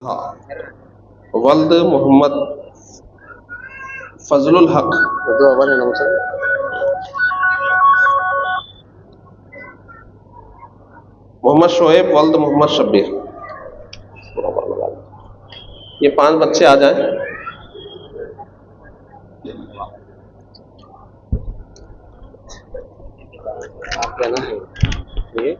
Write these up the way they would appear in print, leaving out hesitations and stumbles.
हाँ, वल्द मोहम्मद फजलुल हक। दो अवर है नमस्कार। मोहम्मद शोएब वल्द मोहम्मद शब्बीर। ये 5 बच्चे आ जाए। आप क्या ना है ये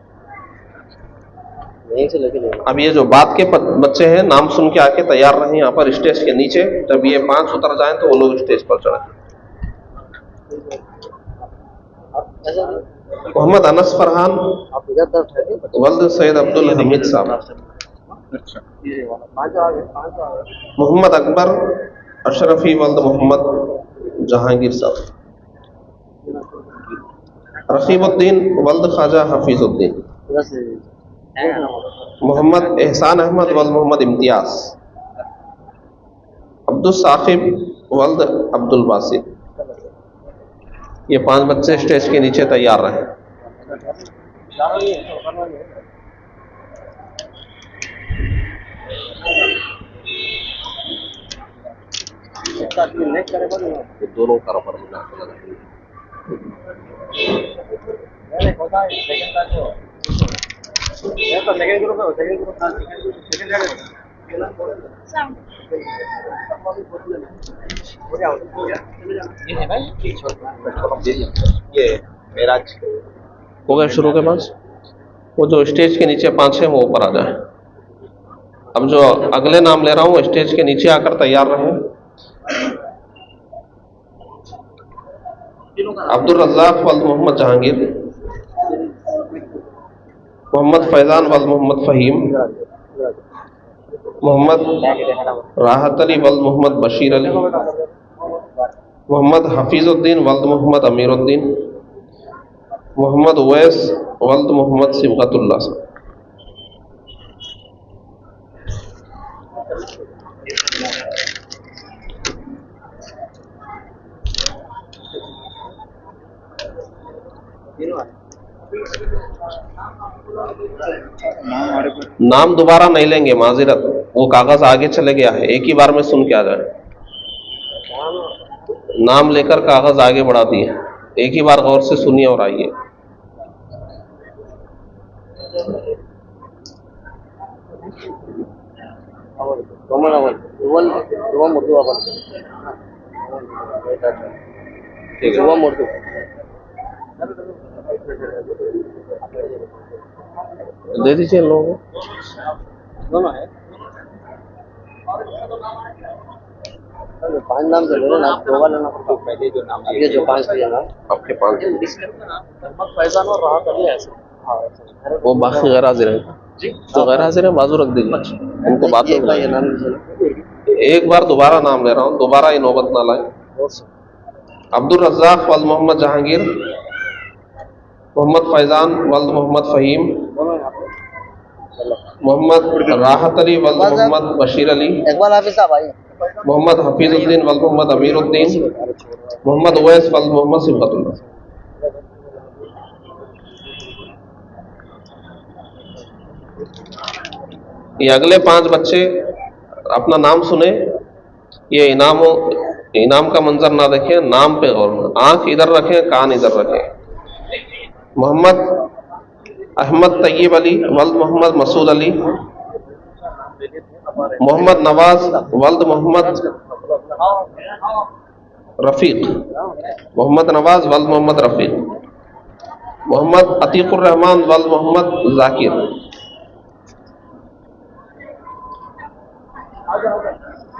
यहीं से लेके जाएंगे। अब ये जो बात के बच्चे हैं नाम सुन के आके तैयार रहें यहाँ पर स्टेज के नीचे। जब ये 5 उतर जाएं तो वो लोग स्टेज पर चढ़े। मोहम्मद अनस फरहान आप इधर तरफ ठहरे। वल्द सैयद अब्दुल हमीद साहब। मोहम्मद अकबर अशरफी वल्द मोहम्मद जहांगीर साहब। रकीबुद्दीन वल्द ख्वाजा हफीजुद्दीन। मोहम्मद एहसान अहमद वल्द मोहम्मद इम्तियाज। अब्दुल साकिब वल्द अब्दुल बासित। ये 5 बच्चे स्टेज के नीचे तैयार रहे। ये दोनों तरफ पर ये मेराज हो गए शुरू के पास। वो जो स्टेज के नीचे 5 हैं वो ऊपर आ जाए। अब जो अगले नाम ले रहा हूँ स्टेज के नीचे आकर तैयार रहें। अब्दुल रज़्ज़ाक़ वल्द मोहम्मद जहांगीर। मोहम्मद फैज़ान वल्द मोहम्मद फ़हीम। मोहम्मद राहत अली वल्द मोहम्मद बशीर अली। मोहम्मद हफीजुद्दीन वल्द मोहम्मद अमीरुद्दीन। मोहम्मद उवैस वल्द मोहम्मद सिबगतुल्लाह साहब। नाम दोबारा नहीं लेंगे, माजिरत, वो कागज आगे चले गया है, एक ही बार में सुन के आ जाए। नाम लेकर कागज आगे बढ़ा दिए, एक ही बार गौर से सुनिए और आइए। ठीक है, दे दीजिए लोगों को। पांच नाम से लेना ना, दो बार लेना पड़ता। पहले जो नाम ये जो 5 दिया ना आपके 5 मोहम्मद फैजान और राहत अली ऐसे। हाँ वो बाकी गैर हाजिर है तो गैर हाजिर है, बाजू रख दीजिए उनको बात में बुलाइए। एक बार दोबारा नाम ले रहा हूँ, दोबारा ये नौबत ना लाए। अब्दुल रज़्ज़ाक़ वल्द मोहम्मद जहांगीर। मोहम्मद फैज़ान वल्द मोहम्मद फ़हीम। मोहम्मद राहत अली वल्द मोहम्मद बशीर अली। इकबाल हाफिज़ साहब आइए। मोहम्मद हफीजुद्दीन वल्द मोहम्मद अमीरुद्दीन। मोहम्मद उवैस वल्द मोहम्मद सिबगतुल्लाह। ये अगले 5 बच्चे अपना नाम सुने। ये इनाम का मंजर ना देखें, नाम पे गौर, आंख इधर रखें, कान इधर रखें। मोहम्मद अहमद तैयब अली वल्द मोहम्मद मसूद अली। मोहम्मद नवाज वल्द मोहम्मद रफ़ीक। मोहम्मद नवाज वल्द मोहम्मद रफ़ीक। मोहम्मद अतीकुर रहमान वल्द मोहम्मद जाकिर।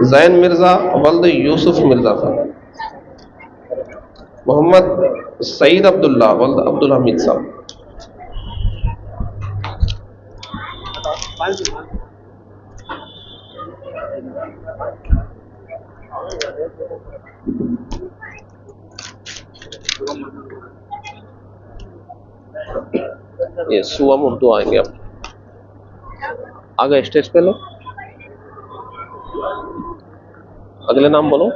जैन मिर्ज़ा वल्द यूसुफ मिर्ज़ा साहब। मोहम्मद सईद अब्दुल्ला वल्द अब्दुल हमीद साहब। ये सुअम उर्दू आएंगे। अब आ गए स्टेज पे लोग। अगले नाम बोलो।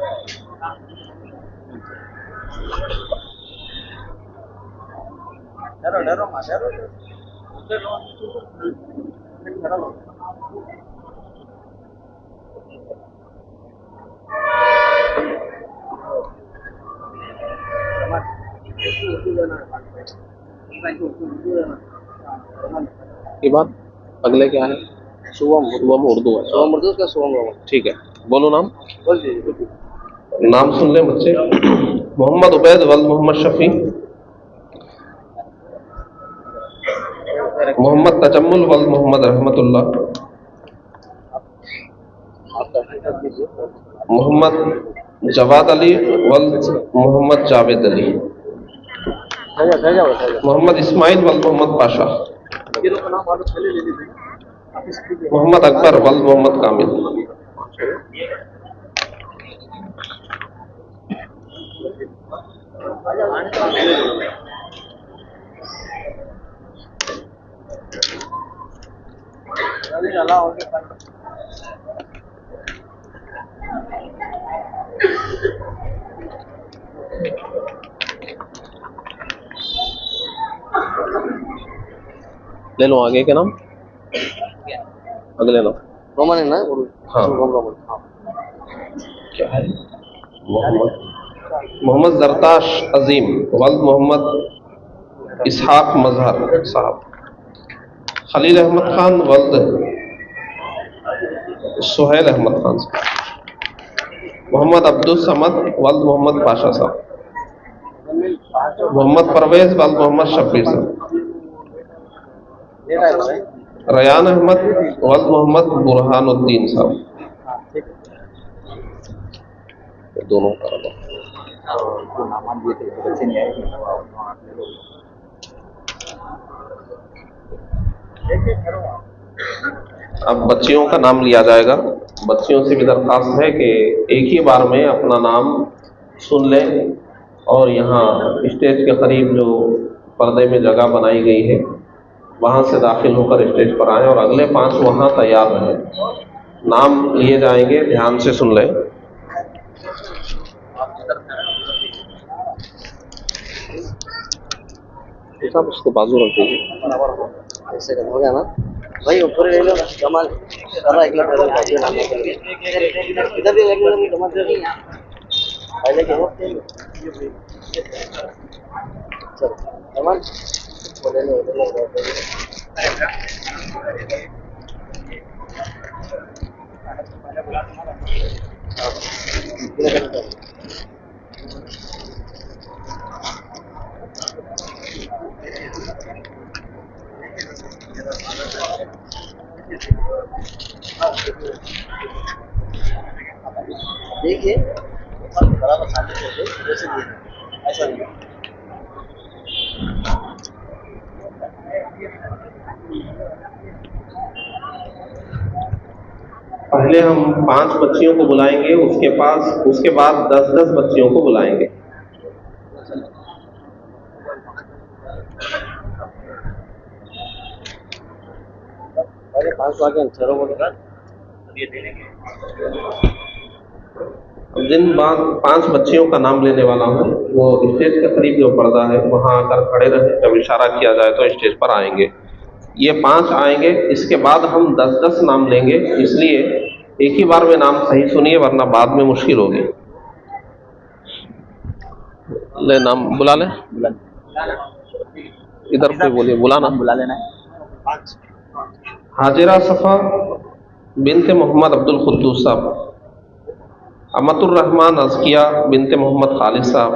के बाद अगले क्या है? शुभम शुभम उर्दू है। शुभम उर्दू का शुभम रोमन। ठीक है, बोलो नाम। बोल दीजिए। नाम सुन ले बच्चे। मोहम्मद उबैद वल्द मोहम्मद शफी, मोहम्मद तजम्मुल वल्द मोहम्मद रहमतुल्लाह, मोहम्मद जवाद अली वल्द मोहम्मद जावेद अली, मोहम्मद इस्माइल वल्द मोहम्मद पाशा, मोहम्मद अकबर वल्द मोहम्मद कामिल। ले लो आगे के नाम, अगले नाम। रोमन है ना? हाँ। शुभम रोमन। क्या है? मोहम्मद जरताश अजीम वल्द मोहम्मद इसहाक मजहर साहब, खलील अहमद खान वल्द सुहेल अहमद खान साहब, मोहम्मद अब्दुल समद वल्द मोहम्मद पाशा साहब, मोहम्मद परवेज वल्द मोहम्मद शफी साहब, रयान अहमद वल्द मोहम्मद बुरहानुद्दीन साहब। दोनों का अब बच्चियों का नाम लिया जाएगा। बच्चियों से भी दरख्वास्त है कि एक ही बार में अपना नाम सुन लें और यहाँ स्टेज के करीब जो पर्दे में जगह बनाई गई है वहाँ से दाखिल होकर स्टेज पर आएं और अगले 5 वहाँ तैयार रहें। नाम लिए जाएंगे, ध्यान से सुन लें। सब उसको बाजू रख दीजिए। ऐसे हो गया ना भाई? ऊपर ले लो कमाल सारा एक इधर भी एक मिनट कमाल दे पहले के हो चल कमाल बोले लो देखिए बराबर सामने से जैसे ऐसा नहीं। पहले हम 5 बच्चियों को बुलाएंगे, उसके बाद 10-10 बच्चियों को बुलाएंगे। अरे 5 आगे चलो बोलो जिन 5 बच्चियों का नाम लेने वाला हूँ वो स्टेज के करीब जो पर्दा है वहाँ आकर खड़े रहे। जब इशारा किया जाए तो स्टेज पर आएंगे। ये 5 आएंगे, इसके बाद हम 10-10 नाम लेंगे, इसलिए एक ही बार में नाम सही सुनिए वरना बाद में मुश्किल होगी। ले नाम बुला ले, इधर से बोलिए, बुलाना बुला लेना है। हाजिरा सफ़ा बिनते मोहम्मद अब्दुल कुद्दूस साहब, अमतुर रहमान अज़किया बिनते मोहम्मद खालिद साहब,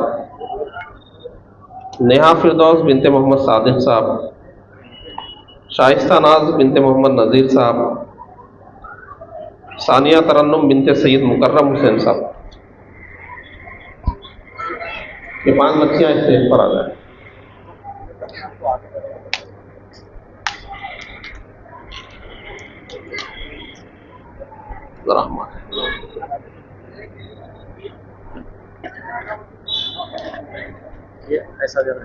नेहा फिरदौस बिनते मोहम्मद सादिक साहब, शाइस्ता नाज बिनते मोहम्मद नज़ीर साहब, सानिया तरन्नुम बिनते सैयद मुकर्रम हुसैन साहब। ये 5 बच्चियाँ स्टेज पर आ जाए। ये ऐसा चल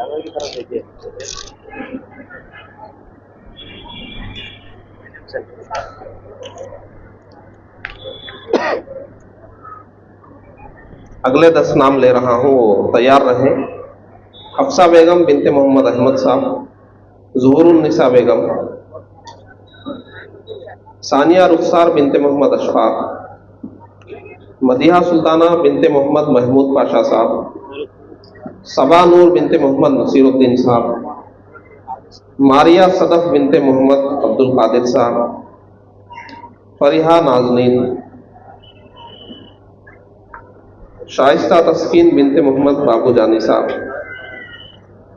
आगे की तरफ देखिए। अगले 10 नाम ले रहा हूँ, वो तैयार रहें। हफ्सा बेगम बिनते मोहम्मद अहमद साहब, ज़ुहरुन्निसा बेगम, सानिया रुखसार बिनते मोहम्मद अशफाक, मदीहा सुल्ताना बिनते मोहम्मद महमूद पाशा साहब, सबा नूर बिनते मोहम्मद नसीरुद्दीन साहब, मारिया सदफ बिनते मोहम्मद अब्दुल कादिर साहब, फरीहा नाजनीन, शाइस्ता तस्कीन बिनते मोहम्मद बाबू जानी साहब,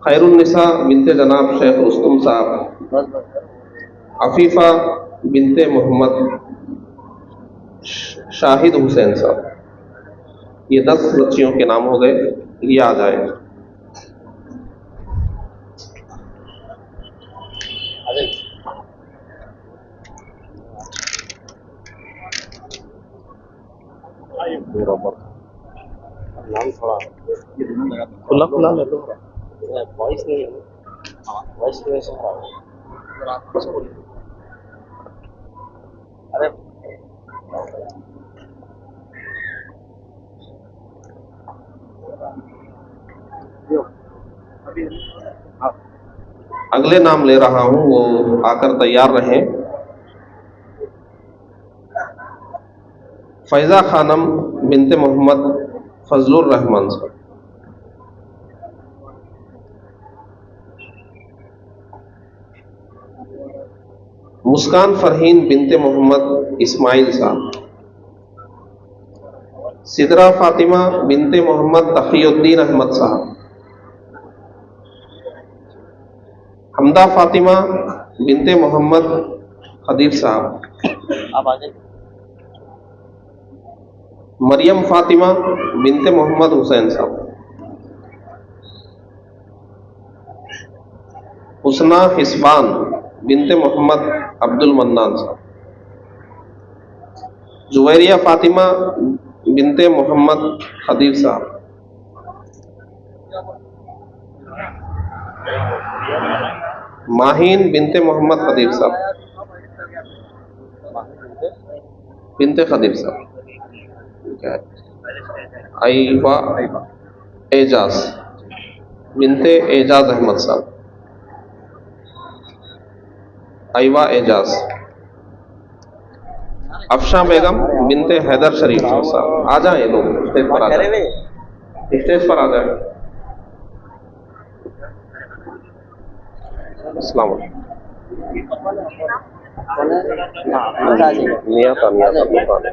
खैरुन्निसा बिनते जनाब शेख रुस्तुम साहब, अफीफा बिनते मोहम्मद शाहिद हुसैन साहब। ये 10 बच्चियों के नाम हो गए, ये आ जाए। नाम थोड़ा ये दोनों लगा खुला खुला ले लो। वॉइस नहीं है, वॉइस की वजह से खराब है। अगर आप कैसे बोलिए, अरे अभी अगले नाम ले रहा हूं, वो आकर तैयार रहें। फैज़ा खानम बिनते मोहम्मद फजलुर रहमान साहब, मुस्कान फरहीन बिनते मोहम्मद इस्माइल साहब, सिदरा फातिमा बिनते मोहम्मद तक़ीउद्दीन अहमद साहब, हमदा फातिमा बिनते मोहम्मद खदीर साहब, आप आ जाइए। मरियम फातिमा बिनते मोहम्मद हुसैन साहब, हुस्ना हिस्बान बिनते मोहम्मद अब्दुल मन्नान साहब, जुवैरिया फातिमा बिनते मोहम्मद खदीर साहब, माहीन बिनते मोहम्मद खदीर साहब, बिनते खदीर साहब, आइवा एजाज बिनते एजाज अहमद साहब, आइवा एजाज, अफशा बेगम बिनते हैदर शरीफ साहब। आ जाए लोग, स्टेज पर आ जाए, स्टेज पर आ जाए। अस्सलाम वालेकुम। नियाता दुकान है।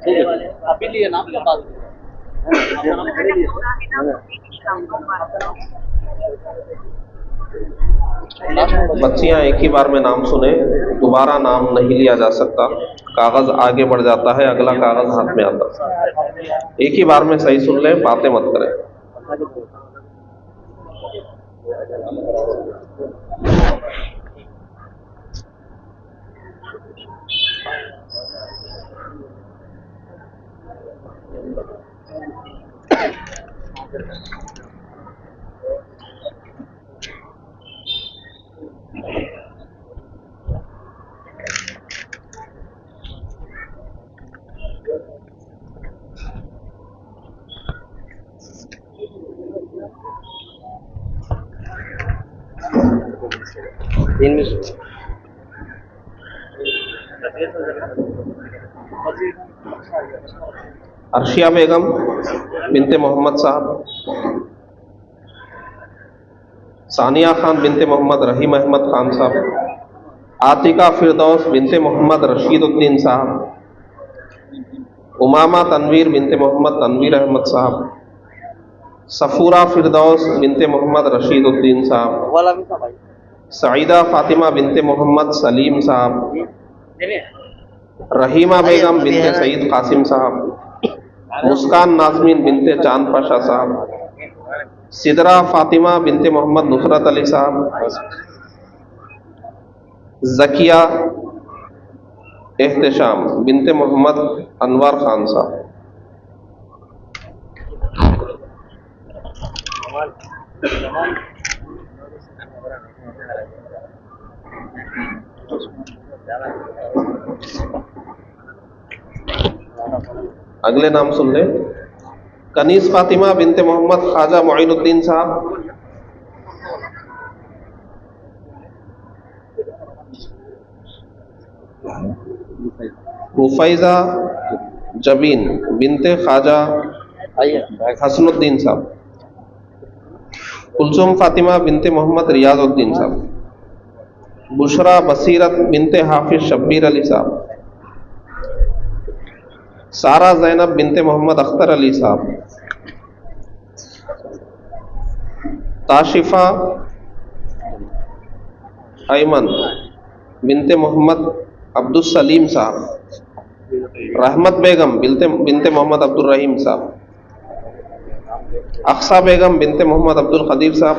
ठीक है, अभी लिए नाम के बाद बच्चियां एक ही बार में नाम सुने, दोबारा नाम नहीं लिया जा सकता। कागज आगे बढ़ जाता है, अगला कागज हाथ में आता है। एक ही बार में सही सुन लें, बातें मत करें। अर्शिया बेगम बिनते मोहम्मद साहब, सानिया खान बिनते मोहम्मद रहीम अहमद खान साहब, आतिका फिरदौस बिनते मोहम्मद रशीदुद्दीन साहब, उमामा तनवीर बिनते मोहम्मद तनवीर अहमद साहब, सफूरा फिरदौस बिनते मोहम्मद रशीदुद्दीन साहब, सईदा फातिमा बिनते मोहम्मद सलीम साहब, रहीमा बेगम बिनते सईद कासिम साहब, मुस्कान नाजमीन बिनते चांद पाशा साहब, सिदरा फातिमा बिनते मोहम्मद नुसरत अली साहब, जकिया एहतशाम बिनते मोहम्मद अनवर खान साहब। अगले नाम सुन लें। कनीस फातिमा बिनते मोहम्मद ख्वाजा मोइनुद्दीन साहब, रुफैजा जबीन बिनते ख्वाजा आइए हसनुद्दीन साहब, कुलसुम फातिमा बिनते मोहम्मद रियाजुद्दीन साहब, बुशरा बसीरत बिनते हाफिज शब्बीर अली साहब, सारा जैनब बिनते मोहम्मद अख्तर अली साहब, ताशिफा अयमन बिनते मोहम्मद अब्दुल सलीम साहब, रहमत बेगम बिनते मोहम्मद अब्दुल रहीम साहब, अक्सा बेगम बिनते मोहम्मद अब्दुल कदीर साहब,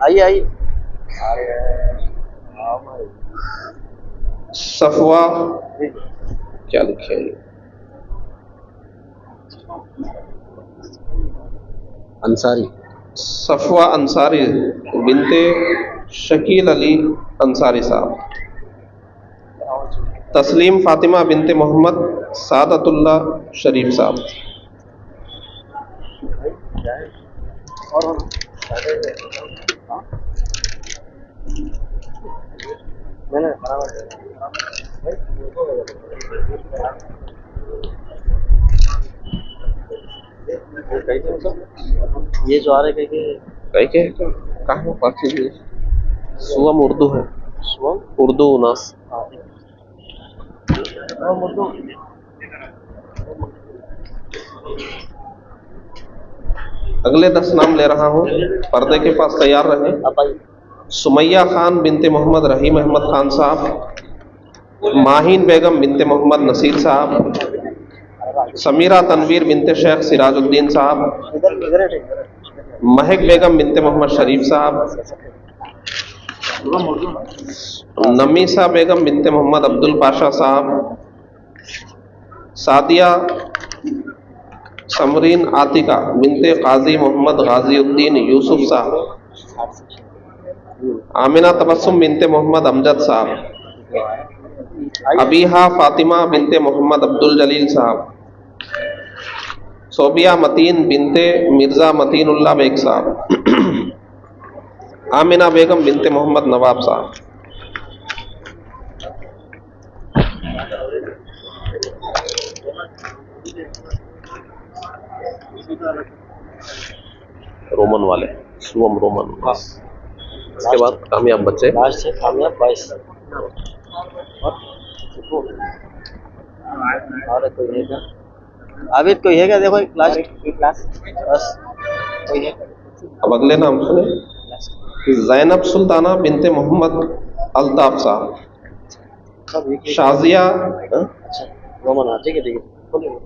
आइए आइए सफवा क्या लिखे हैं? अंसारी सफवा अंसारी बिनते शकील अली अंसारी साहब, तस्लीम फातिमा बिनते मोहम्मद सादतुल्लाह शरीफ साहब, मैंने ये जो आ रहे कहीं कहीं के कहाँ बात कीजिए? सुवम उर्दू है, सुवम उर्दू नास। अगले 10 नाम ले रहा हूँ, पर्दे के पास तैयार रहें। आप आइए सुमैया खान बिनते मोहम्मद रहीम अहमद खान साहब, माहीन बेगम बिनते मोहम्मद नसीर साहब, समीरा तनवीर बिनते शेख सिराजुद्दीन साहब, इधर इधर महक बेगम बिनते मोहम्मद शरीफ साहब, नमीसा बेगम बिनते मोहम्मद अब्दुल पाशा साहब, सादिया समरीन आतिका बिनते काजी मोहम्मद गाजीउद्दीन यूसुफ साहब, आमिना तबस्सुम बिनते मोहम्मद अमजद साहब, अबीहा फातिमा बिनते मोहम्मद अब्दुल जलील साहब, सोबिया मतीन बिनते मिर्जा मतीनुल्लाह बेग साहब, आमिना बेगम बिनते मोहम्मद नवाब साहब। रोमन वाले सुवम रोमन। इसके बाद कामयाब बच्चे लास्ट से कामयाब 22 और कोई है क्या? आबिद कोई है क्या? देखो एक क्लास बस कोई है? अब अगले नाम सुने, जैनब सुल्ताना बिनते मोहम्मद अल्ताफ साहब, सब एक शाजिया अच्छा रोमन ठीक है बोलिए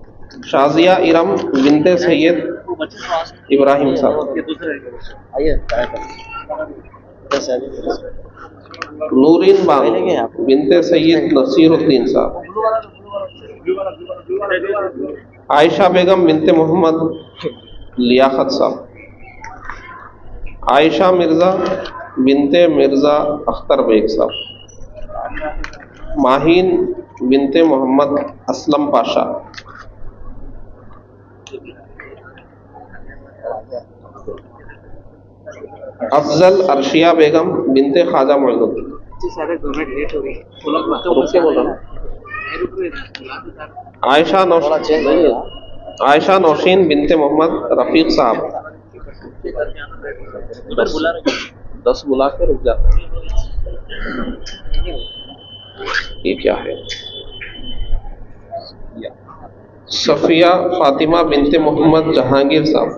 शाजिया इरम बिनते सैयद इब्राहिम साहब, आइए नूरीन बाग बिनते सैयद नसीरुद्दीन साहब, आयशा बेगम बिनते मोहम्मद लियाकत साहब, आयशा मिर्जा बिनते मिर्जा अख्तर बेग साहब, माहीन बिनते मोहम्मद असलम पाशा, अफजल अर्शिया बेगम बिनते ख्वाजा मोइनुद्दीन। आयशा नौशीन बिनते मोहम्मद रफीक साहब, 10 बुला के रुक जाता है। ये क्या है? सफिया फातिमा बिनते मोहम्मद जहांगीर साहब,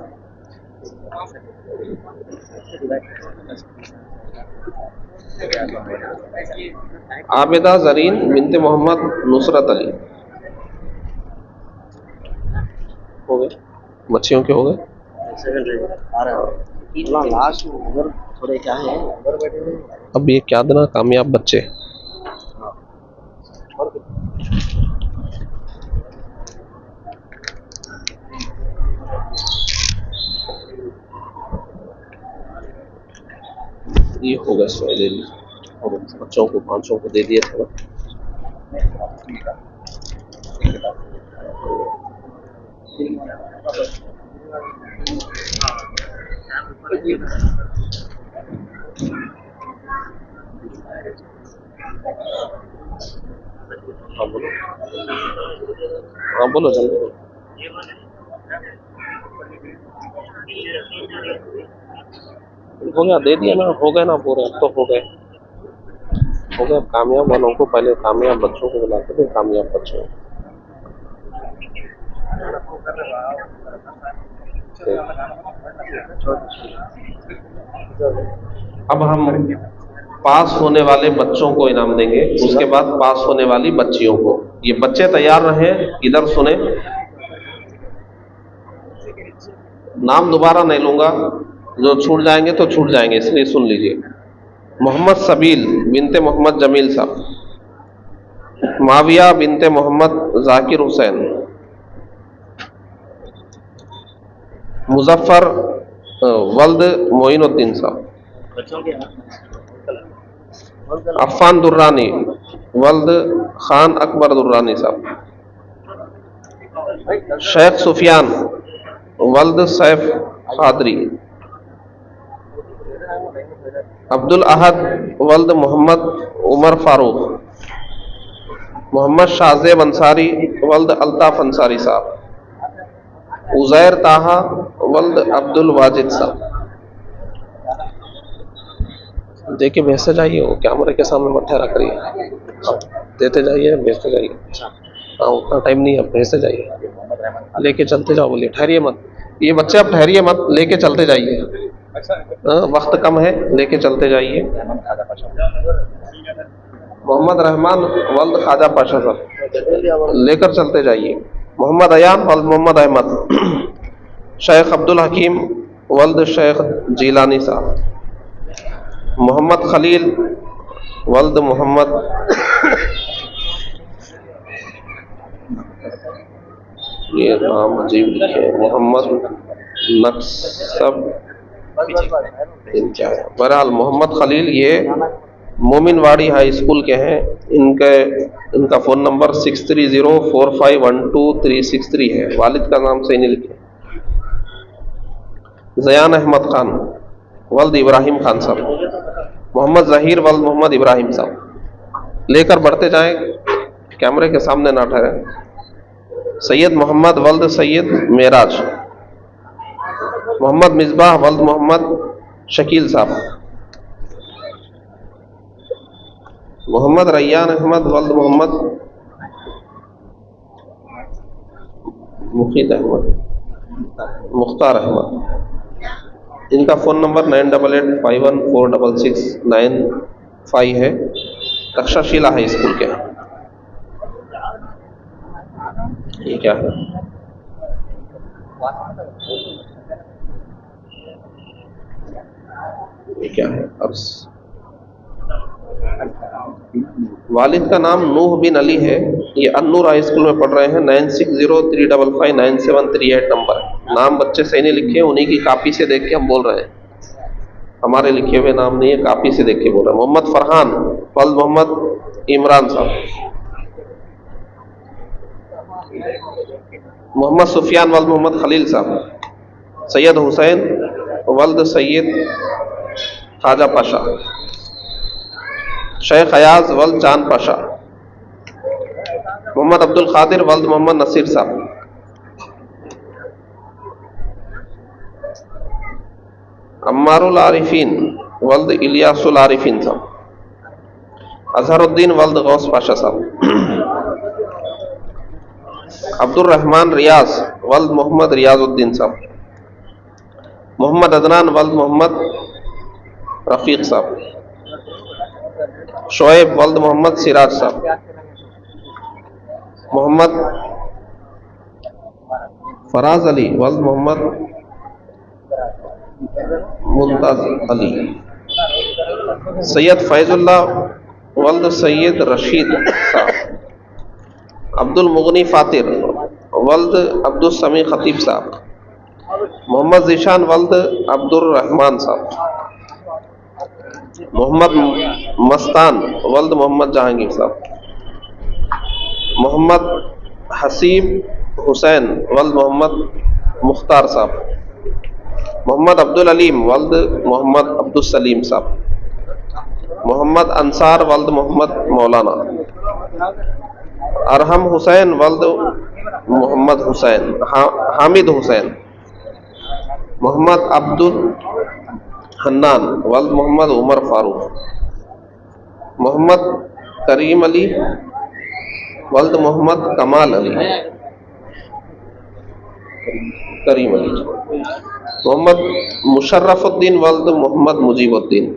आबिदा जरीन बिनते मोहम्मद नुसरत अली। हो गए बच्चियों के, हो गए। लास्ट में उधर थोड़े क्या है उधर बैठे हुए अब ये क्या देना कामयाब बच्चे। ये होगा इसमें ले लीजिए और बच्चों को 500 को दे दिए थे ना। हाँ बोलो, हाँ बोलो जल्दी बोलो। हो गया, दे दिया ना, हो गए ना पूरे, अब तो हो गए, हो गए। कामयाब वालों को पहले कामयाब बच्चों को बुलाते थे, कामयाब बच्चों। अब हम पास होने वाले बच्चों को इनाम देंगे, उसके बाद पास होने वाली बच्चियों को। ये बच्चे तैयार रहे, इधर सुने, नाम दोबारा नहीं लूंगा, जो छूट जाएंगे तो छूट जाएंगे, इसलिए सुन लीजिए। मोहम्मद सबील बिनते मोहम्मद जमील साहब, माविया बिनते मोहम्मद जाकिर हुसैन, मुजफ्फर वल्द मोइनुद्दीन साहब, अफ़ान दुर्रानी वल्द खान अकबर दुर्रानी साहब, शेख सुफियान वल्द सैफ खादरी, अब्दुल अहद वल्द मोहम्मद उमर फारूक, मोहम्मद शाहजेब अंसारी वल्द अल्ताफ अंसारी साहब, उज़ैर ताहा वल्द अब्दुल वाजिद साहब। देखिए भेजते जाइए, वो कैमरे के सामने मत ठहरा करिए, देते जाइए, भेजते जाइए। हाँ, उतना टाइम नहीं है, भेजते जाइए, लेके चलते जाओ। बोलिए ठहरिए मत, ये बच्चे अब ठहरिए मत, लेके चलते जाइए। वक्त कम है, लेके चलते जाइए। मोहम्मद रहमान वल्द ख्वाजा पाशा साहब, लेकर चलते जाइए। मोहम्मद अयान वल्द मोहम्मद अहमद, शेख अब्दुल हकीम वल्द शेख जीलानी साहब, मोहम्मद खलील वल्द मोहम्मद ये नाम अजीब लिखे, मोहम्मद नक्सब, क्या है बहरहाल मोहम्मद खलील, ये मोमिनवाड़ी हाई स्कूल के हैं। इनका फ़ोन नंबर 6304512363 है। वालिद का नाम सही नहीं लिखे। ज़यान अहमद खान वल्द इब्राहिम खान साहब, मोहम्मद ज़हीर वल्द मोहम्मद इब्राहिम साहब। लेकर बढ़ते जाएं, कैमरे के सामने ना ठहरे। सैयद मोहम्मद वल्द सैयद मेराज, मोहम्मद मिसबाह वल्द मोहम्मद शकील साहब, मोहम्मद रैयान अहमद वल्द मोहम्मद मुखीद अहमद मुख्तार अहमद। इनका फ़ोन नंबर 9885146695 है। तक्षशिला हाई स्कूल के हैं। ये क्या है? ये क्या है? अर्स वालिद का नाम नूह बिन अली है। ये अन्नूर हाई स्कूल में पढ़ रहे हैं। 9603559738 नंबर है। नाम बच्चे सही नहीं लिखे, उन्हीं की कापी से देख के हम बोल रहे हैं, हमारे लिखे हुए नाम नहीं है, कापी से देख के बोल रहे हैं। मोहम्मद फरहान वल्द मोहम्मद इमरान साहब, मोहम्मद सुफियान वल्द मोहम्मद खलील साहब, सैयद हुसैन वल्द सैयद ख्वाजा पाशा, शेख अयाज वल्द चांद पाशा, मोहम्मद अब्दुल खादिर वल्द मोहम्मद नसीर साहब, अम्मारुल आरिफीन वल्द इलियासुल आरिफीन साहब, अजहरुद्दीन वल्द गौस पाशा साहब, अब्दुल रहमान रियाज वल्द मोहम्मद रियाजुद्दीन साहब, मोहम्मद अदनान वल्द मोहम्मद रफीक साहब, शोएब वल्द मोहम्मद सिराज साहब, मोहम्मद फराज अली वल्द मोहम्मद मुमताज अली, सैयद फैजुल्लाह वल्द सैयद रशीद साहब, अब्दुल मुगनी फातिर वल्द अब्दुल समी खतीब साहब, मोहम्मद जीशान वल्द अब्दुल रहमान साहब, मोहम्मद मस्तान वल्द मोहम्मद जहांगीर साहब, मोहम्मद हसीब हुसैन वल्द मोहम्मद मुख्तार साहब, मोहम्मद अब्दुल अलीम वल्द मोहम्मद अब्दुल सलीम साहब, मोहम्मद अंसार वल्द मोहम्मद मौलाना, अरहम हुसैन वल्द मोहम्मद हुसैन, हामिद हुसैन। मोहम्मद अब्दुल हन्नान वल्द मोहम्मद उमर फारूक। मोहम्मद करीम अली वल्द मोहम्मद कमाल अली, करीम अली। मोहम्मद मुशर्रफुद्दीन वल्द मोहम्मद मुजीबुद्दीन।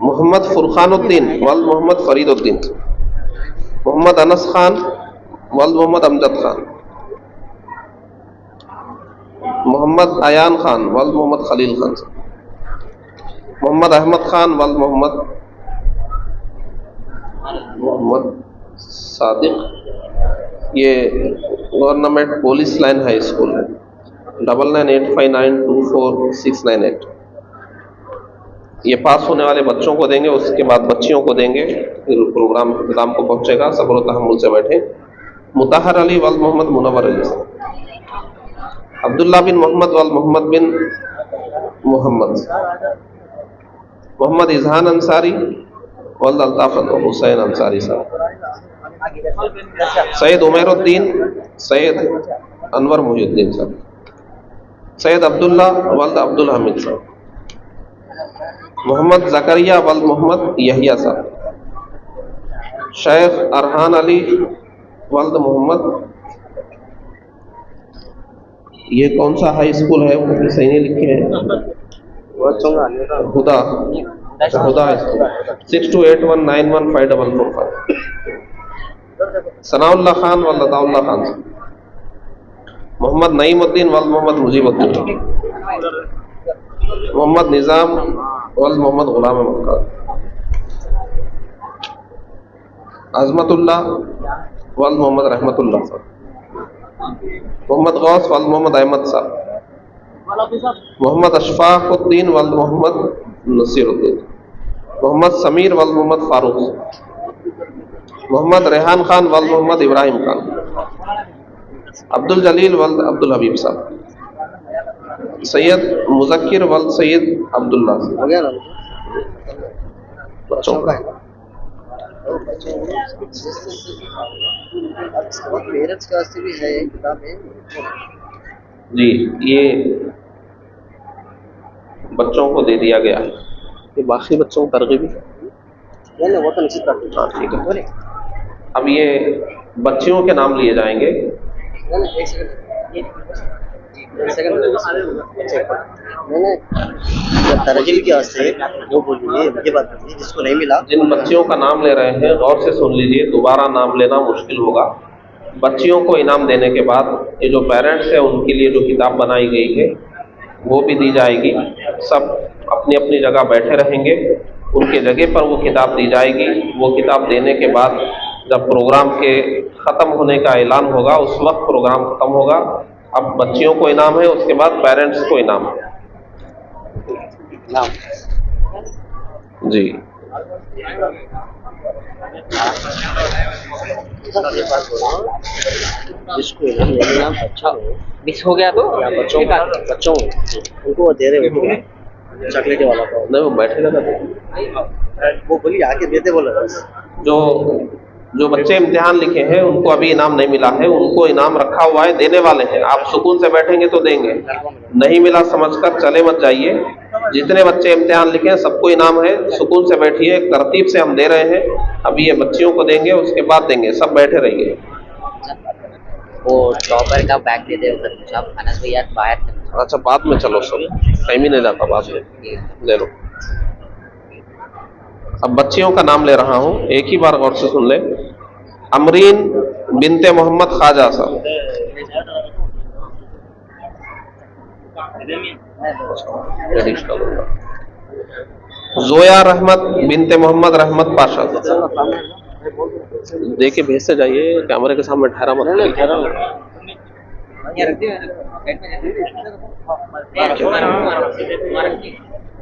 मोहम्मद फुरखानुद्दीन वल्द मोहम्मद फरीदुद्दीन। मोहम्मद अनस खान वल्द मोहम्मद अमजद खान। मोहम्मद अयान खान वल्द मोहम्मद खलील खान। मोहम्मद अहमद खान वल्द मोहम्मद सादिक। ये government police line high school है। 9985924698। ये पास होने वाले बच्चों को देंगे, उसके बाद बच्चियों को देंगे, फिर प्रोग्राम इख्तिताम को पहुंचेगा। सब्र व तहम्मुल से बैठे। मुताहर अली वल्द मोहम्मद मुनव्वर अली। अब्दुल्ला बिन मोहम्मद वल्द मोहम्मद बिन मोहम्मद। मोहम्मद इजहान अंसारी वल्द अल्ताफ हुसैन अंसारी साहब। सैयद उमैरुद्दीन सैयद अनवर मुहिउद्दीन साहब। सैयद अब्दुल्ला वल्द अब्दुल हमीद साहब। मोहम्मद जकरिया वल्द मोहम्मद यहिया साहब। शेख अरहान अली वल्द मोहम्मद। ये कौन सा हाई स्कूल है, वो भी सही नहीं लिखे हैं। हुदा हुदा 6281915445। सनाउल्लाह खान वल्द अताउल्लाह खान। मोहम्मद नईमुद्दीन वल्द मोहम्मद मुजीबुद्दीन। मोहम्मद निज़ाम वल्द मोहम्मद गुलाम मक्का। अजमतुल्लाह वल्द मोहम्मद रहमतुल्लाह साहब। मोहम्मद गौस वल्द मोहम्मद अहमद साहब। मोहम्मद अशफाकुद्दीन वल्द मोहम्मद नसीरुद्दीन। मोहम्मद समीर वल्द मोहम्मद फारूक। मोहम्मद रेहान खान वल्द मोहम्मद इब्राहिम खान। अब्दुल जलील वल्द अब्दुल हबीब साहब। सैयद मुजक्किर वल्द सैयद अब्दुल्ला बच्चों का। पेरेंट्स का भी है किताब में जी, ये बच्चों को दे दिया गया है। ये बाकी बच्चों को तरगीब वो तो निश्चित बात है। ठीक है। अब ये बच्चियों के नाम लिए जाएंगे। तरजीब के वास्ते वो बोलिए, ये बात बोलिए जिसको नहीं मिला। जिन बच्चियों का नाम ले रहे हैं गौर से सुन लीजिए, दोबारा नाम लेना मुश्किल होगा। बच्चियों को इनाम देने के बाद ये जो पेरेंट्स है उनके लिए जो किताब बनाई गई है वो भी दी जाएगी। सब अपनी अपनी जगह बैठे रहेंगे, उनके जगह पर वो किताब दी जाएगी। वो किताब देने के बाद जब प्रोग्राम के ख़त्म होने का ऐलान होगा उस वक्त प्रोग्राम ख़त्म होगा। अब बच्चियों को इनाम है, उसके बाद पेरेंट्स को इनाम है। जी जिसको इनाम लेना अच्छा मिस हो गया तो बच्चों उनको दे रहे हो चॉकलेट वाला को नहीं, वो बैठेगा ना। वो बोलिए आके देते बोला जो बच्चे इम्तिहान लिखे हैं उनको अभी इनाम नहीं मिला है, उनको इनाम रखा हुआ है, देने वाले हैं। आप सुकून से बैठेंगे तो देंगे, नहीं मिला समझकर चले मत जाइए। जितने बच्चे इम्तिहान लिखे हैं सबको इनाम है, सुकून से बैठिए। एक तरतीब से हम दे रहे हैं। अभी ये बच्चियों को देंगे, उसके बाद देंगे। सब बैठे रहिए। वो टॉपर का बैग दे दे साहब, अनस भैया बाहर। अच्छा, बाद में चलो, सब टाइम ही नहीं जाता, बाद में ले लो। अब बच्चियों का नाम ले रहा हूँ, एक ही बार गौर से सुन ले। अमरीन बिनते मोहम्मद ख्वाजा साहब। जोया रहमत बिनते मोहम्मद रहमत पाशा। देखे भेज से जाइए, कैमरे के सामने ठहरा मत।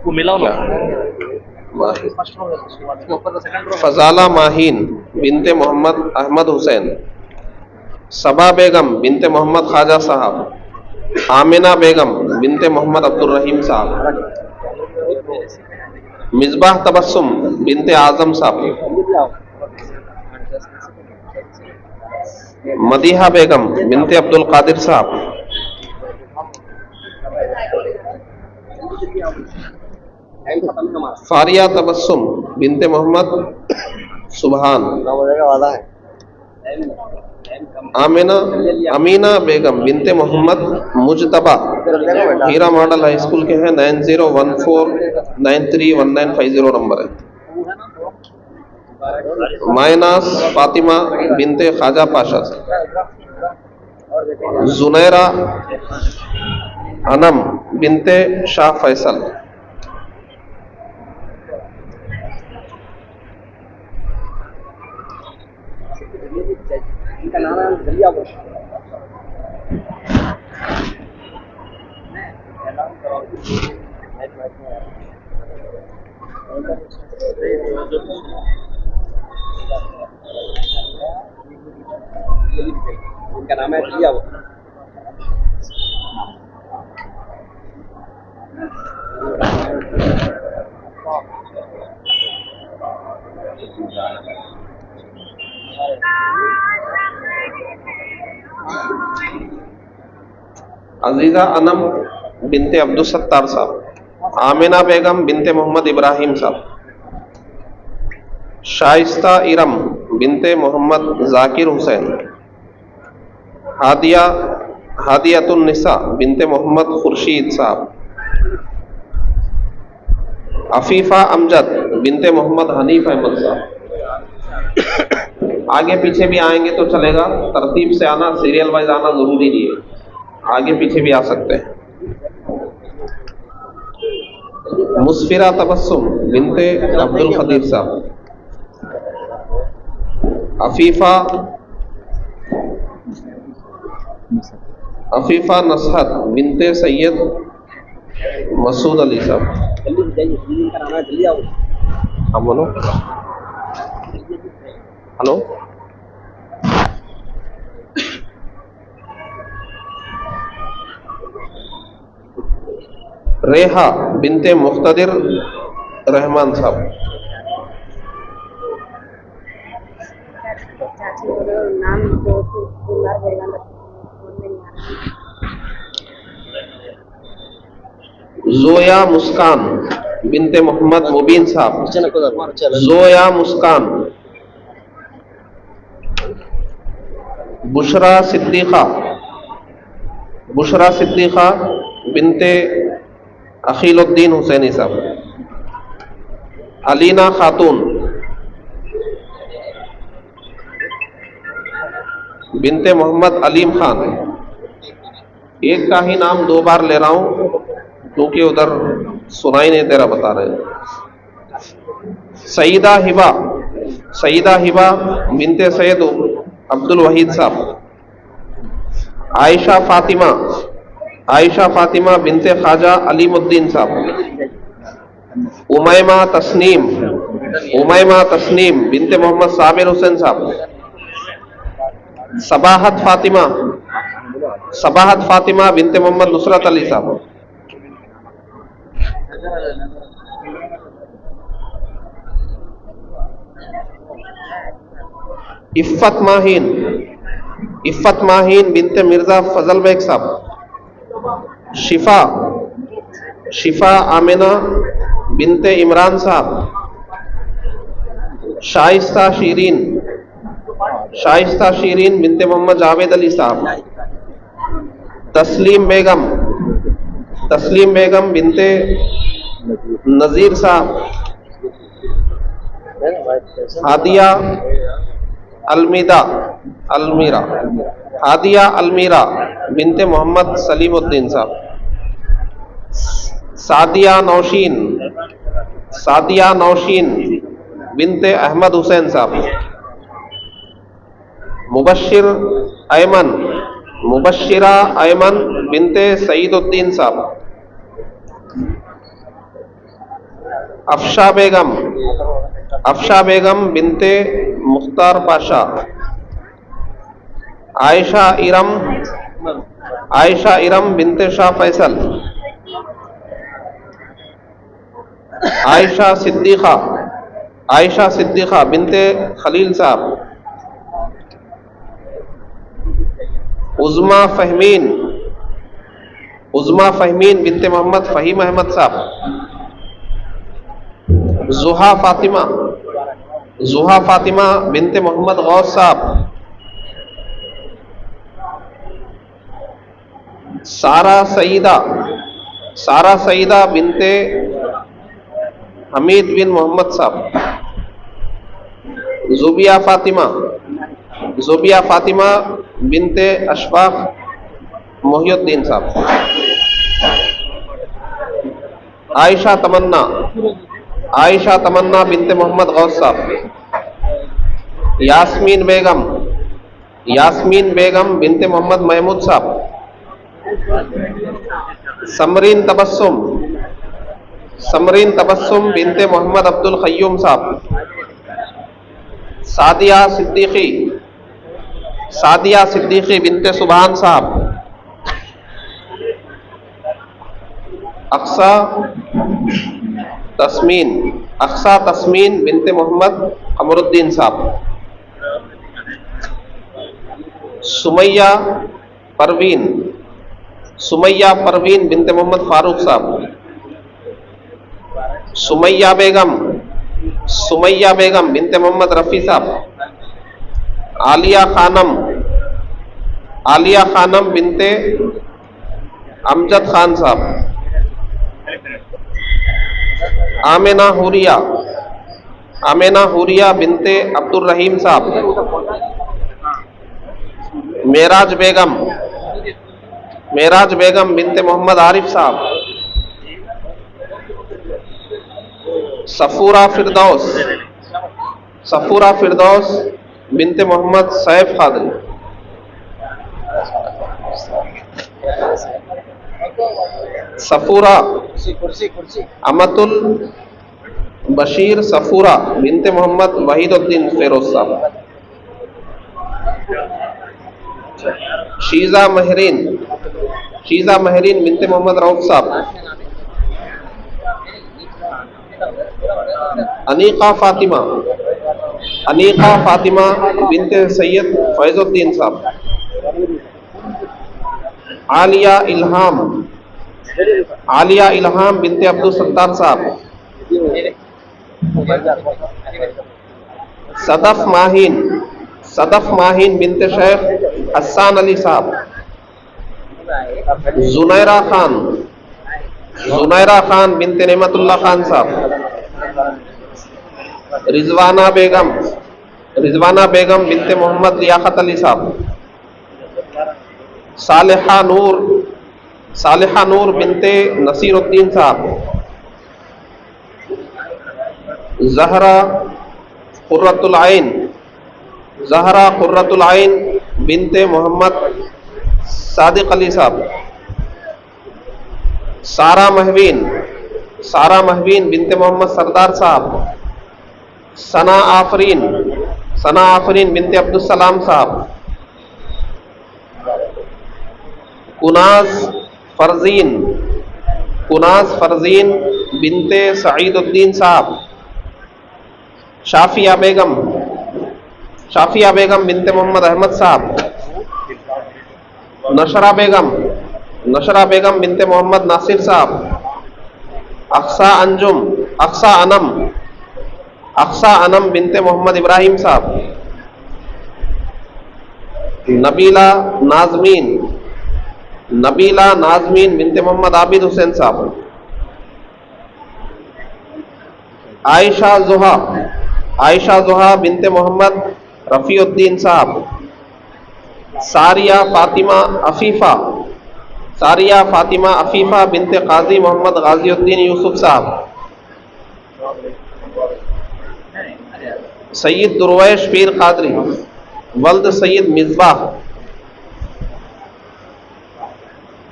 वो मिला ना। फजाला माहीन बिनते मोहम्मद अहमद हुसैन। सबा बेगम बिनते मोहम्मद ख्वाजा साहब। आमिना बेगम बिनते मोहम्मद अब्दुल रहीम साहब, मिसबाह तबस्सुम बिनते आजम साहब, मदीहा बेगम बिनते अब्दुल कादिर साहब, फारिया तबस्सुम बिनते मोहम्मद सुबहान, वाला है। अमीना बेगम बिनते मोहम्मद मुजतबा, हीरा मॉडल हाई स्कूल के हैं, 9014931950 नंबर है। मायनास फातिमा बिनते ख्वाजा पाशा, जुनैरा अनम बिनते शाह फैसल, इनका नाम है जल्दी आओ। इनका नाम है जल्दी आओ। अजीजा अनम बिनते अब्दुल सत्तार साहब, आमिना बेगम बिनते मोहम्मद इब्राहिम साहब, शाइस्ता इरम बिनते मोहम्मद जाकिर हुसैन, हादियातुन निसा बिनते मोहम्मद खुर्शीद साहब, अफीफा अमजद बिनते मोहम्मद हनीफ अहमद साहब। आगे पीछे भी आएंगे तो चलेगा, तरतीब से आना, सीरियल वाइज आना जरूरी नहीं है, आगे पीछे भी आ सकते हैं। मुस्फिरा तबस्सुम बिनते अब्दुल खदीर साहब, अफीफा नसहत बिनते सैयद मसूद अली साहब। जल्दी जाइए, इनका नाम है जल्दी आओ। हाँ बोलो। हेलो, रेहा बिनते मुख्तदिर रहमान साहब, जोया मुस्कान बिनते मोहम्मद मुबीन साहब, जोया मुस्कान, बुशरा सिद्दीक़ा बिनते अखीलुद्दीन हुसैनी साहब, अलीना खातून बिनते मोहम्मद अलीम खान। एक का ही नाम दो बार ले रहा हूं क्योंकि उधर सुनाई नहीं तेरा बता रहे। सईदा हिबा बिनते सैयद अब्दुल वहीद साहब, आयशा फातिमा बिनते ख्वाजा अलीमुद्दीन साहब, उमैमा तस्नीम बिनते मोहम्मद साबिर हुसैन साहब, सबाहत फातिमा बिनते मोहम्मद नुसरत अली साहब, इफ़्फ़त माहीन बिनते मिर्जा फजल बेग साहब, शिफा आमिना बिनते इमरान साहब, शाइस्ता शीरीन बिनते मोहम्मद जावेद अली साहब, तस्लीम बेगम बिनते नजीर साहब, हादिया अलमीरा बिनते मोहम्मद सलीमुद्दीन साहब, सादिया नौशीन बिनते अहमद हुसैन साहब, मुबश्शिरा अयमन बिनते सईदुद्दीन साहब, अफशा बेगम बिनते मुख्तार पाशा, आयशा आयशा इरम बिनते शाह फैसल, आयशा सिद्दीक़ा बिनते खलील साहब, उज़्मा फ़हीमीन बिनते मोहम्मद फ़हीम अहमद साहब, जुहा फातिमा बिनते मोहम्मद गौस साहब, सारा सईदा बिनते हमीद बिन मोहम्मद साहब, ज़ुबिया फातिमा बिनते अशफाक मोहिउद्दीन साहब, आयशा तमन्ना बिनते मोहम्मद गौस साहब, यास्मीन बेगम बिनते मोहम्मद महमूद साहब, समरीन तबस्सुम बिनते मोहम्मद अब्दुल क़य्यूम साहब, सादिया सिद्दीकी बिनते सुभान साहब, अक्सा तस्मीन बिनते मोहम्मद कमरुद्दीन साहब, सुमैया परवीन बिनते मोहम्मद फारूक साहब, सुमैया बेगम बिनते मोहम्मद रफ़ी साहब, आलिया खानम बिनते अमजद खान साहब, आमेना हुरिया बिनते अब्दुल रहीम साहब, मेराज बेगम बिनते मोहम्मद आरिफ साहब, सफूरा फिरदौस बिनते मोहम्मद सैफ खादिम, सफूरा अमतुल बशीर सफूरा बिनते मोहम्मद वहीदुद्दीन फेरोज साहब, शीजा महरीन बिनते मोहम्मद रऊफ साहब, अनीका फातिमा बिनते सैयद फैजुद्दीन साहब, आलिया इल्हाम बिनते अब्दुल सत्तार साहब, सदफ माहीन बिनते शेख हसन अली साहब, जुनैरा खान बिनते नेमतुल्लाह खान साहब, रिजवाना बेगम बिनते मोहम्मद लियाकत अली साहब, सालिहा नूर बिनते नसीरुद्दीन साहब, ज़हरा कुर्रतुल आइन बिनते मोहम्मद सादिक अली साहब, सारा महवीन बिनते मोहम्मद सरदार साहब, सना आफरीन बिनते अब्दुल सलाम साहब, कुनाज फरजीन बिनते सईदुद्दीन साहब, शाफिया बेगम बिनते मोहम्मद अहमद साहब, नशरा बेगम बिनते मोहम्मद नासिर साहब, अक्सा अनम बिनते मोहम्मद इब्राहिम साहब, नबीला नाजमीन बिनते मोहम्मद आबिद हुसैन साहब, आयशा जोहा बिनते मोहम्मद रफ़ीउद्दीन साहब, सारिया फातिमा अफीफा बिनते काजी मोहम्मद गाजीउद्दीन यूसुफ साहब, सैयद दुर्वैश पीर कादरी वल्द सैयद मिसबाह,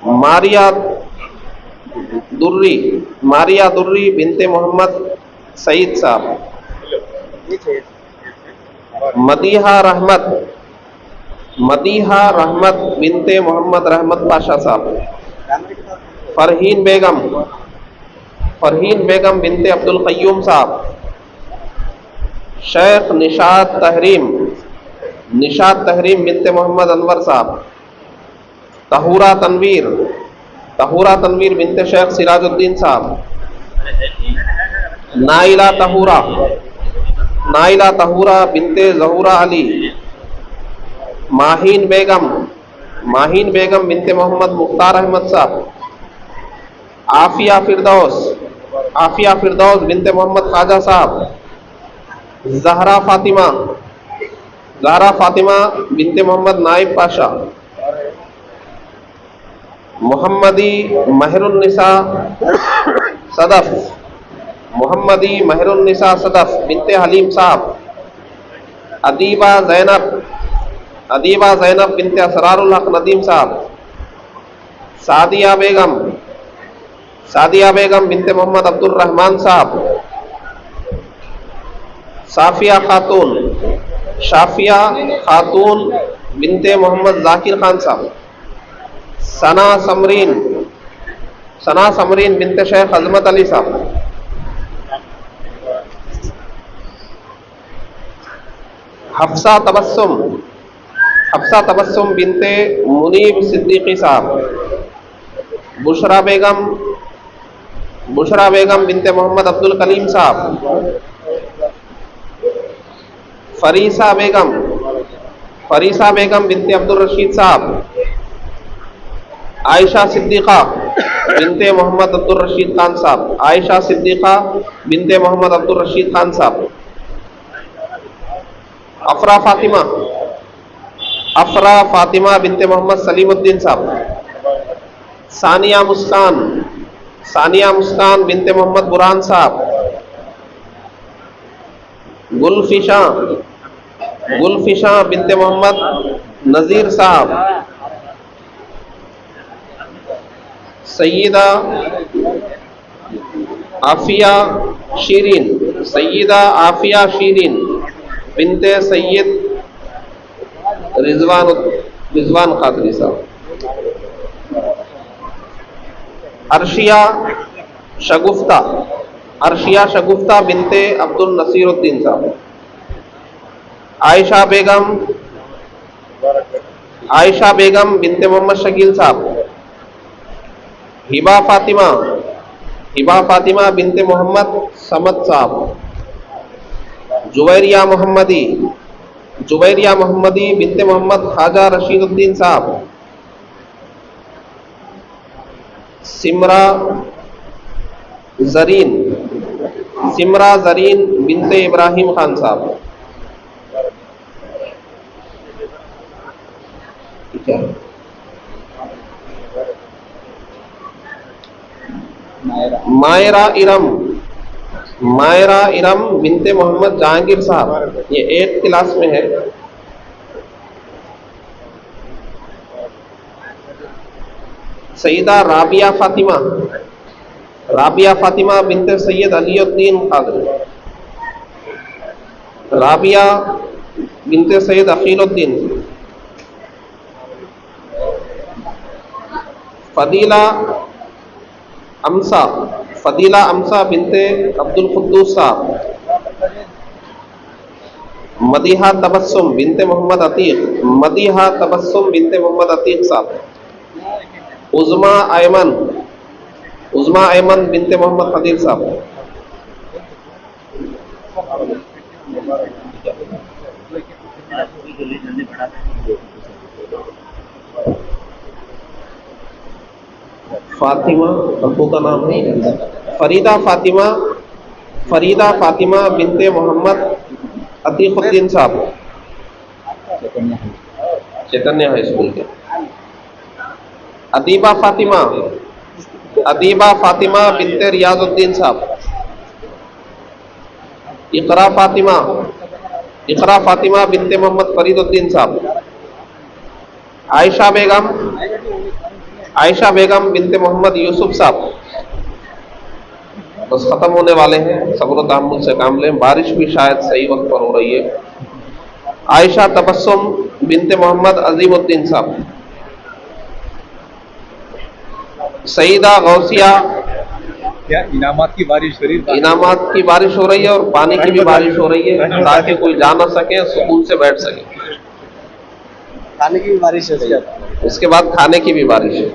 मारिया दुर्री बिनते मोहम्मद सईद साहब, मदीहा रहमत बिनते मोहम्मद रहमत पाशा साहब। फरहीन बेगम बिनते अब्दुल कय्यूम साहब। शेख निशात तहरीम बिनते मोहम्मद अनवर साहब। तहूरा तनवीर बिनते शेख सिराजुद्दीन साहब। नाइला तहूरा बिनते जहूरा अली। माहीन बेगम बिनते मोहम्मद मुख्तार अहमद साहब। आफिया फिरदौस बिनते मोहम्मद खाजा साहब। जहरा फातिमा बिनते मोहम्मद नाइब पाशा। मोहम्मदी महरुन्निसा सदफ बिनते हलीम साहब। अदीबा जैनब बिनते असरारुल हक नदीम साहब। सादिया बेगम बिनते मोहम्मद अब्दुल रहमान साहब। शाफिया खातून बिनते मोहम्मद जाकिर खान साहब। सना समरीन बिनते शेख अजमत अली साहब। हफ्सा तबस्सुम बिनते मुनीब सिद्दीकी साहब। बुशरा बेगम बिनते मोहम्मद अब्दुल कलीम साहब। फरीसा बेगम बिनते अब्दुल रशीद साहब। आयशा सिद्दीक़ा बिनते मोहम्मद अब्दुल रशीद खान साहब। अफरा फातिमा बिनते मोहम्मद सलीमुद्दीन साहब। सानिया मुस्कान बिनते मोहम्मद बुरहान साहब। गुलफिशा बिनते मोहम्मद नजीर साहब। सैयदा आफिया शीरीन बिनते सैयद रिजवान खादरी साहब। अर्शिया शगुफ्ता बिनते अब्दुल नसीरुद्दीन साहब। आयशा बेगम बिनते मोहम्मद शकील साहब। हिबा फातिमा बिनते मोहम्मद समद साहब। जुवैरिया मोहम्मदी बिनते मोहम्मद खाजा रशीदुद्दीन साहब। सिमरा जरीन बिनते इब्राहिम खान साहब। ठीक है। मायरा इरम बिनते मोहम्मद जहांगीर साहब। ये 8th क्लास में है। सईदा राबिया फातिमा बिनते सैयद अलीउद्दीन कादरी। राबिया बिनते सैयद अकीलुद्दीन। फदीला अमसा बिनते अब्दुल कुद्दूस साहब। मदीहा तबस्सुम बिनते मोहम्मद अतीक साहब। उज़मा ऐमन बिनते मोहम्मद खदीर साहब। फातिमा अबू का नाम है। फरीदा फातिमा बिनते मोहम्मद अतीकुद्दीन साहब। चैतन्य हाई स्कूल के। अदीबा फातिमा बिनते रियाजुद्दीन साहब। इकरा फातिमा बिनते मोहम्मद फरीदुद्दीन साहब। आयशा बेगम बिनते मोहम्मद यूसुफ साहब। बस खत्म होने वाले हैं, सब्र तहम्मुल से काम लें। बारिश भी शायद सही वक्त पर हो रही है। आयशा तबस्सुम बिनते मोहम्मद अजीमुद्दीन साहब। सईदा गौसिया। क्या इनामात की बारिश हो रही है? इनामात की बारिश हो रही है और पानी की भी बारिश हो रही है ताकि कोई जा ना सके, सुकून से बैठ सके। खाने की भी बारिश हो रही है। उसके बाद खाने की भी बारिश है।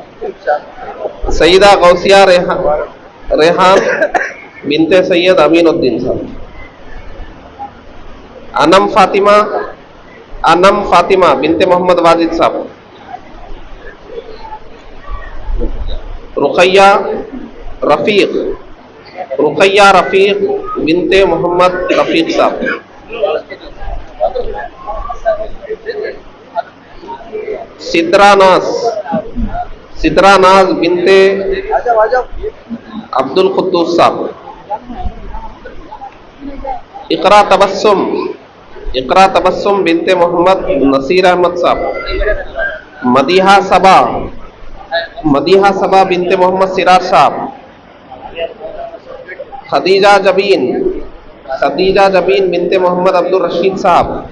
सईदा गौसिया रेहान बिनते सैयद अमीनुद्दीन साहब। अनम फातिमा बिनते मोहम्मद वाजिद साहब। रुकैया रफीक बिनते मोहम्मद रफीक साहब। सिद्रा नाज बिनते अब्दुल कुद्दूस साहब। इकरा तबस्सुम बिनते मोहम्मद नसीर अहमद साहब। मदीहा सबा बिनते मोहम्मद सिराज साहब। खदीजा जबीन बिनते मोहम्मद अब्दुल रशीद साहब।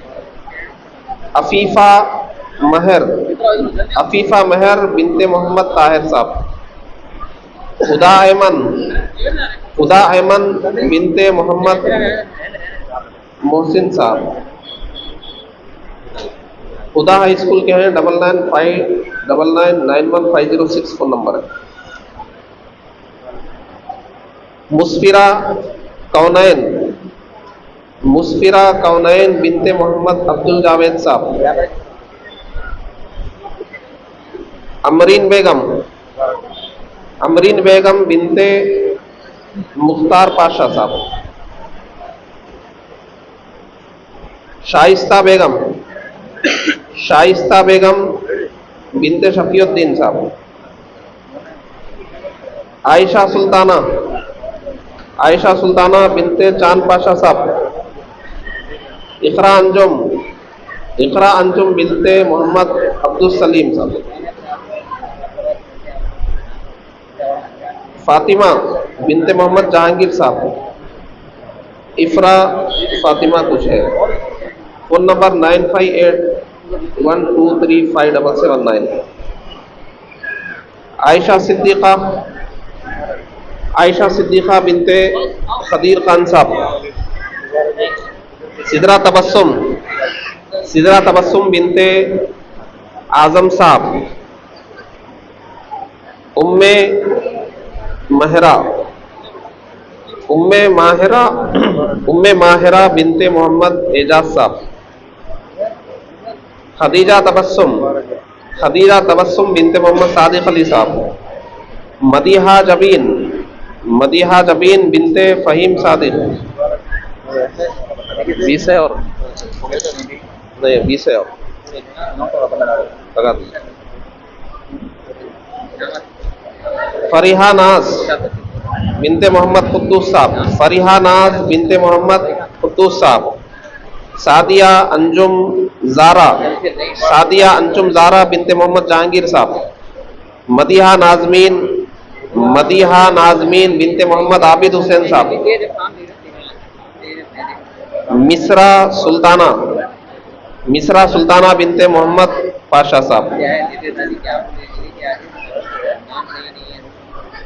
अफीफा महर बिनते मोहम्मद ताहिर साहब। खुदा अयमन बिनते मोहम्मद मोहसिन साहब। खुदा हाई स्कूल के हैं। 9959991506 फोन नंबर है। मुस्फिरा कौनैन बिनते मोहम्मद अब्दुल जावेद साहब। अमरीन बेगम बिनते मुख्तार पाशा साहब। शाइस्ता बेगम बिनते शफीउद्दीन साहब। आयशा सुल्ताना बिनते चांद पाशा साहब। इकरा अंजुम बिनते मोहम्मद अब्दुल सलीम साहब। फातिमा बिनते मोहम्मद जहांगीर साहब। इफ्रा फातिमा कुछ है। Phone number 9581235779। आयशा सिद्दीका बिनते खदीर खान साहब। सिदरा तबस्सुम बिनते आजम साहब। उम्मे माहिरा बिनते मोहम्मद एजाज साहब। खदीजा तबस्सुम बिनते मोहम्मद सादिक अली साहब। मदीहा जबीन बिनते फहीम सादिक। 20 है और नहीं 20 है और लगा दीजिए। फरीहा नाज बिनते मोहम्मद कुद्दूस साहब। सादिया अंजुम ज़ारा बिनते मोहम्मद जहांगीर साहब। मदीहा नाज़मीन बिनते मोहम्मद आबिद हुसैन साहब। मिसरा सुल्ताना बिनते मोहम्मद पाशा साहब।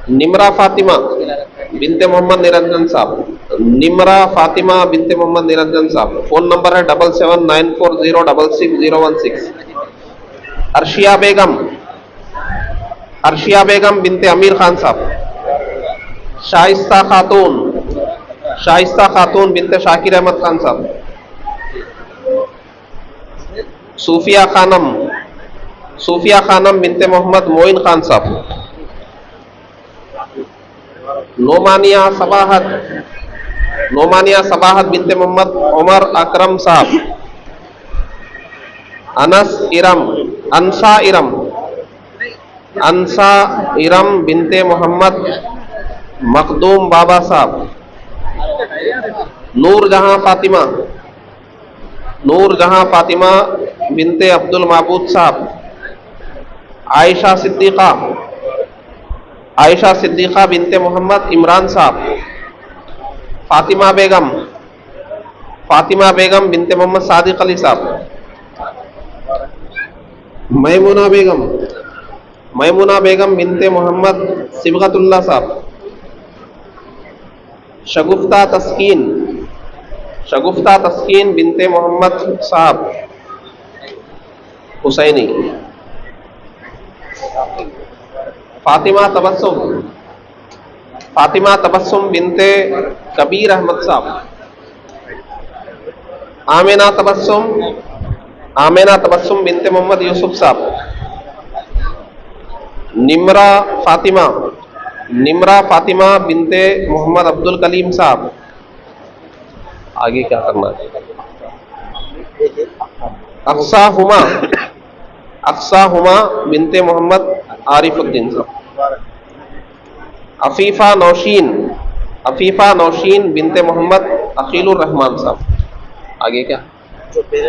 निमरा फातिमा बिनते मोहम्मद निरंजन साहब। फोन नंबर है 7794066016। अर्शिया बेगम बिनते अमीर खान साहब। शाइस्ता खातून बिनते शाकिर अहमद खान साहब। सूफिया खानम बिनते मोहम्मद मोइन खान साहब। नोमानिया सबाहत बिनते मोहम्मद उमर अकरम साहब। अंसा इरम बिनते मोहम्मद मखदूम बाबा साहब। नूरजहां फातिमा बिनते अब्दुल माबूद साहब। आयशा सिद्दीका बिनते मोहम्मद इमरान साहब। फातिमा बेगम बिनते मोहम्मद सादिक अली साहब। मैमुना बेगम बिनते मोहम्मद सिबगतुल्लाह साहब। शगुफ्ता तस्कीन बिनते मोहम्मद साहब हुसैनी। फातिमा तबस्सुम बिनते कबीर अहमद साहब। आमिना तबस्सुम बिनते मोहम्मद यूसुफ साहब। निम्रा फातिमा बिनते मोहम्मद अब्दुल कलीम साहब। आगे क्या करना है? अक्सा हुमा बिनते मोहम्मद आरिफुद्दीन साहब। अफीफा नौशीन बिनते मोहम्मद अकीलुर रहमान साहब। आगे क्या? जो पेरेंट्स